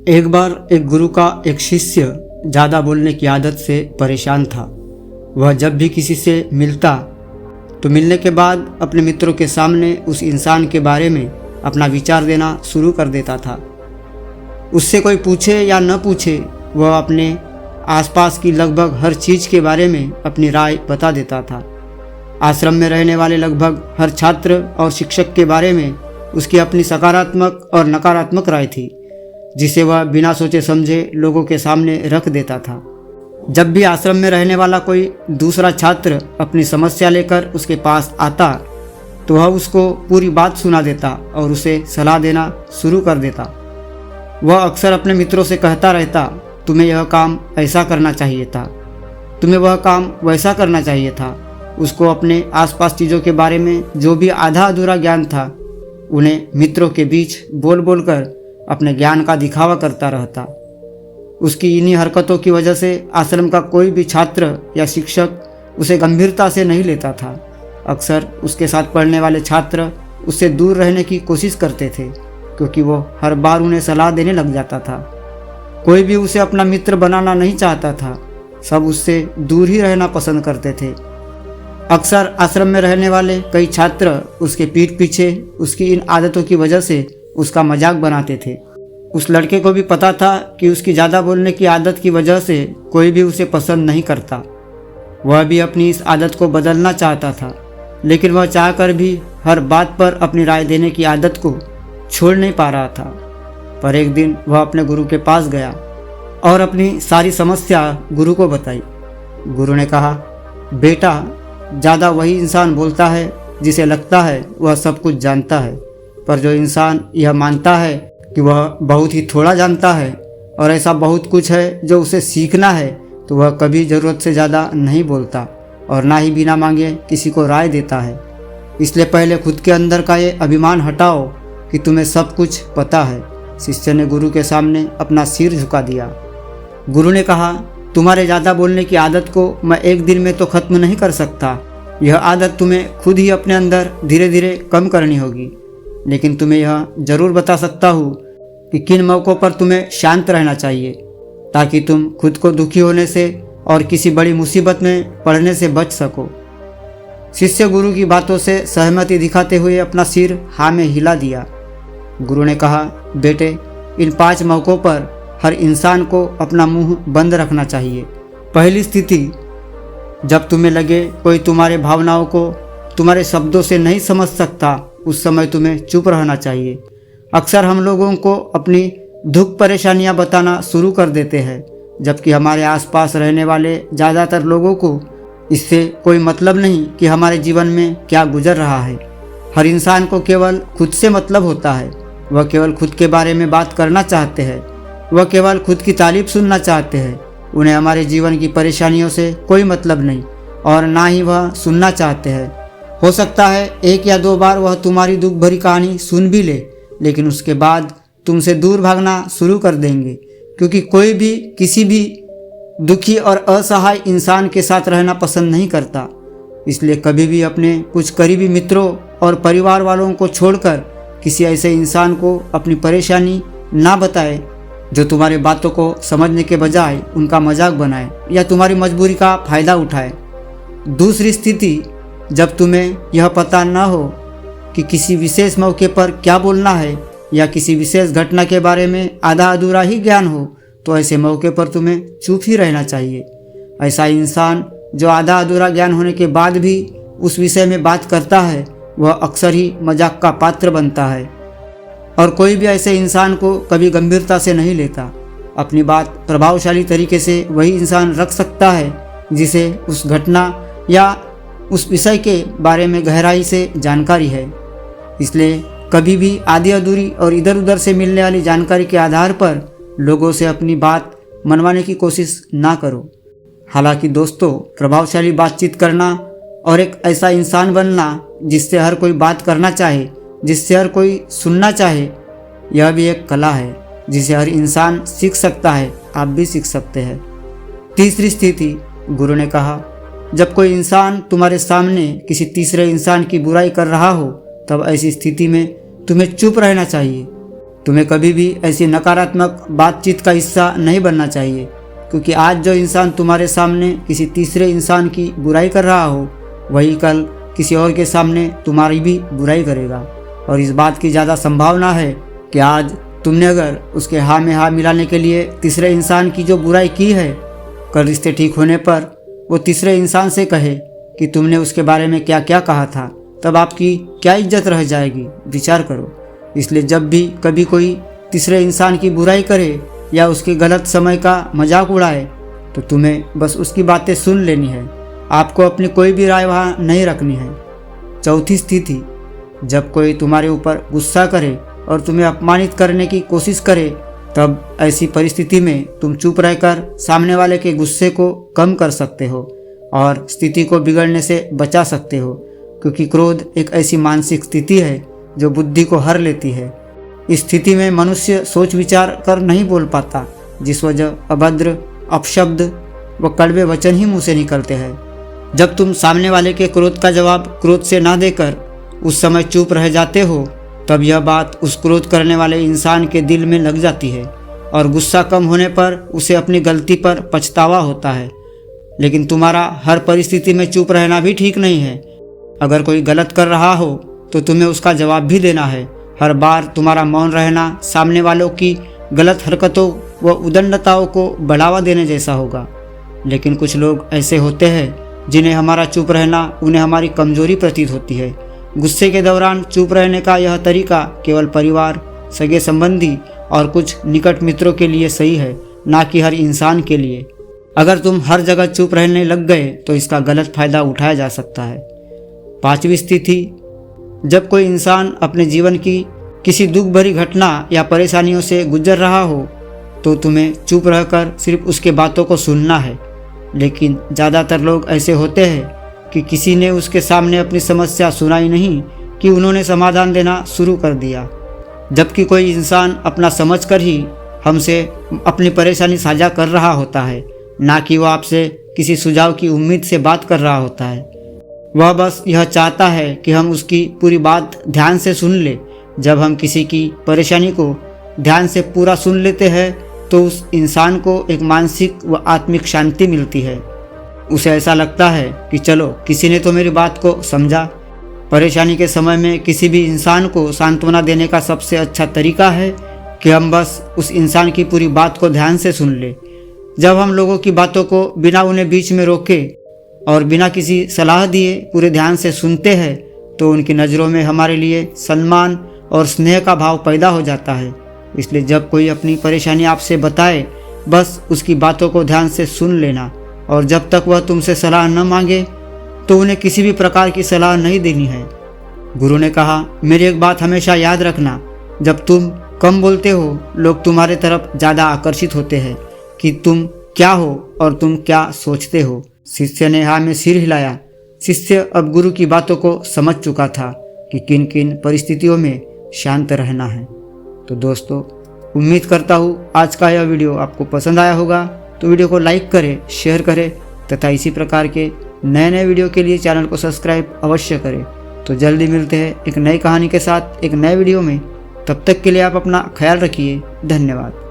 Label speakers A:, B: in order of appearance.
A: एक बार एक गुरु का एक शिष्य ज़्यादा बोलने की आदत से परेशान था। वह जब भी किसी से मिलता तो मिलने के बाद अपने मित्रों के सामने उस इंसान के बारे में अपना विचार देना शुरू कर देता था। उससे कोई पूछे या न पूछे वह अपने आसपास की लगभग हर चीज़ के बारे में अपनी राय बता देता था। आश्रम में रहने वाले लगभग हर छात्र और शिक्षक के बारे में उसकी अपनी सकारात्मक और नकारात्मक राय थी, जिसे वह बिना सोचे समझे लोगों के सामने रख देता था। जब भी आश्रम में रहने वाला कोई दूसरा छात्र अपनी समस्या लेकर उसके पास आता तो वह उसको पूरी बात सुना देता और उसे सलाह देना शुरू कर देता। वह अक्सर अपने मित्रों से कहता रहता, तुम्हें यह काम ऐसा करना चाहिए था, तुम्हें वह काम वैसा करना चाहिए था। उसको अपने आसपास चीज़ों के बारे में जो भी आधा अधूरा ज्ञान था उन्हें मित्रों के बीच बोल बोल कर अपने ज्ञान का दिखावा करता रहता। उसकी इन्हीं हरकतों की वजह से आश्रम का कोई भी छात्र या शिक्षक उसे गंभीरता से नहीं लेता था। अक्सर उसके साथ पढ़ने वाले छात्र उससे दूर रहने की कोशिश करते थे, क्योंकि वो हर बार उन्हें सलाह देने लग जाता था। कोई भी उसे अपना मित्र बनाना नहीं चाहता था, सब उससे दूर ही रहना पसंद करते थे। अक्सर आश्रम में रहने वाले कई छात्र उसके पीठ पीछे उसकी इन आदतों की वजह से उसका मजाक बनाते थे। उस लड़के को भी पता था कि उसकी ज़्यादा बोलने की आदत की वजह से कोई भी उसे पसंद नहीं करता। वह भी अपनी इस आदत को बदलना चाहता था, लेकिन वह चाहकर भी हर बात पर अपनी राय देने की आदत को छोड़ नहीं पा रहा था। पर एक दिन वह अपने गुरु के पास गया और अपनी सारी समस्या गुरु को बताई। गुरु ने कहा, बेटा, ज़्यादा वही इंसान बोलता है जिसे लगता है वह सब कुछ जानता है, पर जो इंसान यह मानता है कि वह बहुत ही थोड़ा जानता है और ऐसा बहुत कुछ है जो उसे सीखना है, तो वह कभी ज़रूरत से ज़्यादा नहीं बोलता और ना ही बिना मांगे किसी को राय देता है। इसलिए पहले खुद के अंदर का ये अभिमान हटाओ कि तुम्हें सब कुछ पता है। शिष्य ने गुरु के सामने अपना सिर झुका दिया। गुरु ने कहा, तुम्हारे ज़्यादा बोलने की आदत को मैं एक दिन में तो ख़त्म नहीं कर सकता। यह आदत तुम्हें खुद ही अपने अंदर धीरे धीरे कम करनी होगी, लेकिन तुम्हें यह ज़रूर बता सकता हूँ कि किन मौक़ों पर तुम्हें शांत रहना चाहिए, ताकि तुम खुद को दुखी होने से और किसी बड़ी मुसीबत में पड़ने से बच सको। शिष्य गुरु की बातों से सहमति दिखाते हुए अपना सिर हाँ में हिला दिया। गुरु ने कहा, बेटे, इन 5 मौक़ों पर हर इंसान को अपना मुंह बंद रखना चाहिए। पहली स्थिति, जब तुम्हें लगे कोई तुम्हारे भावनाओं को तुम्हारे शब्दों से नहीं समझ सकता, उस समय तुम्हें चुप रहना चाहिए। अक्सर हम लोगों को अपनी दुख परेशानियां बताना शुरू कर देते हैं, जबकि हमारे आसपास रहने वाले ज़्यादातर लोगों को इससे कोई मतलब नहीं कि हमारे जीवन में क्या गुजर रहा है। हर इंसान को केवल खुद से मतलब होता है। वह केवल खुद के बारे में बात करना चाहते हैं, वह केवल खुद की तारीफ सुनना चाहते हैं। उन्हें हमारे जीवन की परेशानियों से कोई मतलब नहीं और ना ही वह सुनना चाहते हैं। हो सकता है 1 या 2 बार वह तुम्हारी दुख भरी कहानी सुन भी ले, लेकिन उसके बाद तुमसे दूर भागना शुरू कर देंगे, क्योंकि कोई भी किसी भी दुखी और असहाय इंसान के साथ रहना पसंद नहीं करता। इसलिए कभी भी अपने कुछ करीबी मित्रों और परिवार वालों को छोड़कर किसी ऐसे इंसान को अपनी परेशानी ना बताए जो तुम्हारी बातों को समझने के बजाय उनका मजाक बनाए या तुम्हारी मजबूरी का फ़ायदा उठाए। दूसरी स्थिति, जब तुम्हें यह पता न हो कि किसी विशेष मौके पर क्या बोलना है या किसी विशेष घटना के बारे में आधा अधूरा ही ज्ञान हो, तो ऐसे मौके पर तुम्हें चुप ही रहना चाहिए। ऐसा इंसान जो आधा अधूरा ज्ञान होने के बाद भी उस विषय में बात करता है, वह अक्सर ही मजाक का पात्र बनता है और कोई भी ऐसे इंसान को कभी गंभीरता से नहीं लेता। अपनी बात प्रभावशाली तरीके से वही इंसान रख सकता है जिसे उस घटना या उस विषय के बारे में गहराई से जानकारी है। इसलिए कभी भी आधी अधूरी और इधर उधर से मिलने वाली जानकारी के आधार पर लोगों से अपनी बात मनवाने की कोशिश ना करो। हालांकि दोस्तों, प्रभावशाली बातचीत करना और एक ऐसा इंसान बनना जिससे हर कोई बात करना चाहे, जिससे हर कोई सुनना चाहे, यह भी एक कला है जिसे हर इंसान सीख सकता है। आप भी सीख सकते हैं। तीसरी स्थिति, गुरु ने कहा, जब कोई इंसान तुम्हारे सामने किसी तीसरे इंसान की बुराई कर रहा हो, तब ऐसी स्थिति में तुम्हें चुप रहना चाहिए। तुम्हें कभी भी ऐसी नकारात्मक बातचीत का हिस्सा नहीं बनना चाहिए, क्योंकि आज जो इंसान तुम्हारे सामने किसी तीसरे इंसान की बुराई कर रहा हो, वही कल किसी और के सामने तुम्हारी भी बुराई करेगा। और इस बात की ज़्यादा संभावना है कि आज तुमने अगर उसके हाँ में हाँ मिलाने के लिए तीसरे इंसान की जो बुराई की है, कल रिश्ते ठीक होने पर वो तीसरे इंसान से कहे कि तुमने उसके बारे में क्या क्या कहा था, तब आपकी क्या इज्जत रह जाएगी। विचार करो। इसलिए जब भी कभी कोई तीसरे इंसान की बुराई करे या उसके गलत समय का मजाक उड़ाए, तो तुम्हें बस उसकी बातें सुन लेनी है। आपको अपनी कोई भी राय वहाँ नहीं रखनी है। चौथी स्थिति, जब कोई तुम्हारे ऊपर गुस्सा करे और तुम्हें अपमानित करने की कोशिश करे, तब ऐसी परिस्थिति में तुम चुप रहकर सामने वाले के गुस्से को कम कर सकते हो और स्थिति को बिगड़ने से बचा सकते हो, क्योंकि क्रोध एक ऐसी मानसिक स्थिति है जो बुद्धि को हर लेती है। इस स्थिति में मनुष्य सोच विचार कर नहीं बोल पाता, जिस वजह अभद्र अपशब्द व कड़वे वचन ही मुंह से निकलते हैं। जब तुम सामने वाले के क्रोध का जवाब क्रोध से ना देकर उस समय चुप रह जाते हो, तब यह बात उस क्रोध करने वाले इंसान के दिल में लग जाती है और गुस्सा कम होने पर उसे अपनी गलती पर पछतावा होता है। लेकिन तुम्हारा हर परिस्थिति में चुप रहना भी ठीक नहीं है। अगर कोई गलत कर रहा हो तो तुम्हें उसका जवाब भी देना है। हर बार तुम्हारा मौन रहना सामने वालों की गलत हरकतों व उद्दंडताओं को बढ़ावा देने जैसा होगा। लेकिन कुछ लोग ऐसे होते हैं जिन्हें हमारा चुप रहना उन्हें हमारी कमजोरी प्रतीत होती है। गुस्से के दौरान चुप रहने का यह तरीका केवल परिवार, सगे संबंधी और कुछ निकट मित्रों के लिए सही है, ना कि हर इंसान के लिए। अगर तुम हर जगह चुप रहने लग गए तो इसका गलत फायदा उठाया जा सकता है। पांचवी स्थिति, जब कोई इंसान अपने जीवन की किसी दुख भरी घटना या परेशानियों से गुजर रहा हो, तो तुम्हें चुप रहकर सिर्फ उसके बातों को सुनना है। लेकिन ज़्यादातर लोग ऐसे होते हैं कि किसी ने उसके सामने अपनी समस्या सुनाई नहीं कि उन्होंने समाधान देना शुरू कर दिया। जबकि कोई इंसान अपना समझकर ही हमसे अपनी परेशानी साझा कर रहा होता है, ना कि वह आपसे किसी सुझाव की उम्मीद से बात कर रहा होता है। वह बस यह चाहता है कि हम उसकी पूरी बात ध्यान से सुन ले। जब हम किसी की परेशानी को ध्यान से पूरा सुन लेते हैं तो उस इंसान को एक मानसिक व आत्मिक शांति मिलती है। उसे ऐसा लगता है कि चलो किसी ने तो मेरी बात को समझा। परेशानी के समय में किसी भी इंसान को सांत्वना देने का सबसे अच्छा तरीका है कि हम बस उस इंसान की पूरी बात को ध्यान से सुन ले। जब हम लोगों की बातों को बिना उन्हें बीच में रोके और बिना किसी सलाह दिए पूरे ध्यान से सुनते हैं, तो उनकी नज़रों में हमारे लिए सम्मान और स्नेह का भाव पैदा हो जाता है। इसलिए जब कोई अपनी परेशानी आपसे बताए, बस उसकी बातों को ध्यान से सुन लेना, और जब तक वह तुमसे सलाह न मांगे तो उन्हें किसी भी प्रकार की सलाह नहीं देनी है। गुरु ने कहा, मेरी एक बात हमेशा याद रखना, जब तुम कम बोलते हो, लोग तुम्हारे तरफ ज़्यादा आकर्षित होते हैं कि तुम क्या हो और तुम क्या सोचते हो। शिष्य ने हाँ में सिर हिलाया। शिष्य अब गुरु की बातों को समझ चुका था कि किन किन परिस्थितियों में शांत रहना है। तो दोस्तों, उम्मीद करता हूँ आज का यह वीडियो आपको पसंद आया होगा। तो वीडियो को लाइक करें, शेयर करें तथा इसी प्रकार के नए नए वीडियो के लिए चैनल को सब्सक्राइब अवश्य करें। तो जल्दी मिलते हैं एक नई कहानी के साथ एक नए वीडियो में। तब तक के लिए आप अपना ख्याल रखिए। धन्यवाद।